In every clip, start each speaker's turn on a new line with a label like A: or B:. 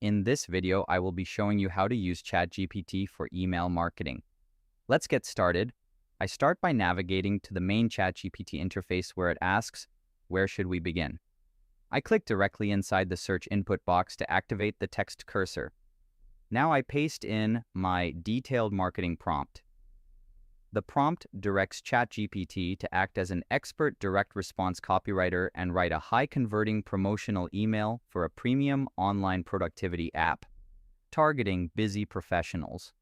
A: In this video, I will be showing you how to use ChatGPT for email marketing. Let's get started. I start by navigating to the main ChatGPT interface where it asks, "Where should we begin?" I click directly inside the search input box to activate the text cursor. Now I paste in my detailed marketing prompt. The prompt directs ChatGPT to act as an expert direct response copywriter and write a high-converting promotional email for a premium online productivity app, targeting busy professionals.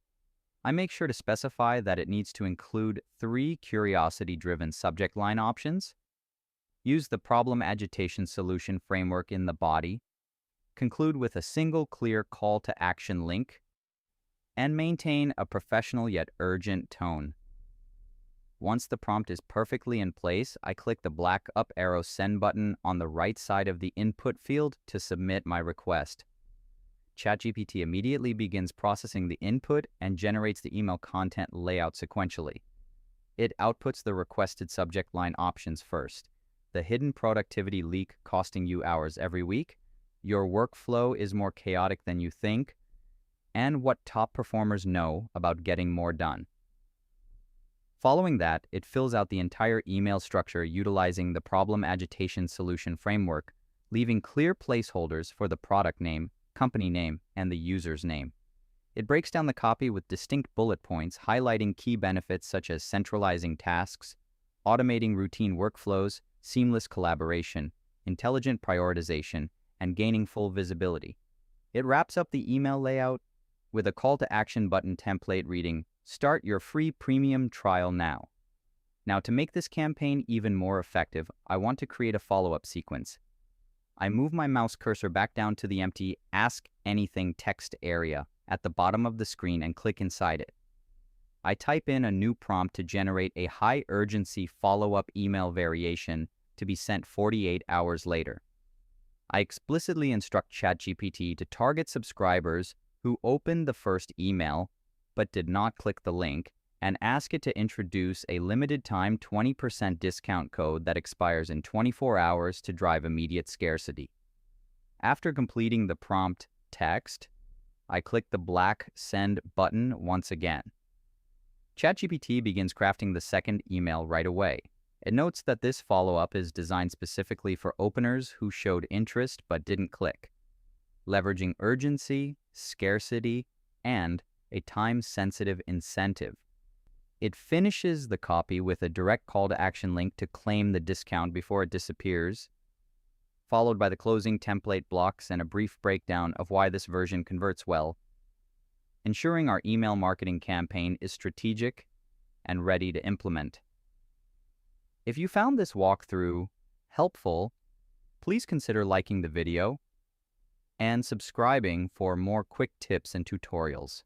A: I make sure to specify that it needs to include 3 curiosity-driven subject line options, use the problem agitation solution framework in the body, conclude with a single clear call to action link, and maintain a professional yet urgent tone. Once the prompt is perfectly in place, I click the black up arrow send button on the right side of the input field to submit my request. ChatGPT immediately begins processing the input and generates the email content layout sequentially. It outputs the requested subject line options first: the hidden productivity leak costing you hours every week, your workflow is more chaotic than you think, and what top performers know about getting more done. Following that, it fills out the entire email structure utilizing the problem agitation solution framework, leaving clear placeholders for the product name, company name, and the user's name. It breaks down the copy with distinct bullet points highlighting key benefits such as centralizing tasks, automating routine workflows, seamless collaboration, intelligent prioritization, and gaining full visibility. It wraps up the email layout with a call to action button template reading, "Start your free premium trial now." Now, to make this campaign even more effective, I want to create a follow-up sequence. I move my mouse cursor back down to the empty Ask Anything text area at the bottom of the screen and click inside it. I type in a new prompt to generate a high-urgency follow-up email variation to be sent 48 hours later. I explicitly instruct ChatGPT to target subscribers who opened the first email but did not click the link, and ask it to introduce a limited-time 20% discount code that expires in 24 hours to drive immediate scarcity. After completing the prompt text, I click the black Send button once again. ChatGPT begins crafting the second email right away. It notes that this follow-up is designed specifically for openers who showed interest but didn't click, leveraging urgency, scarcity, and a time-sensitive incentive. It finishes the copy with a direct call to action link to claim the discount before it disappears, followed by the closing template blocks and a brief breakdown of why this version converts well, ensuring our email marketing campaign is strategic and ready to implement. If you found this walkthrough helpful, please consider liking the video and subscribing for more quick tips and tutorials.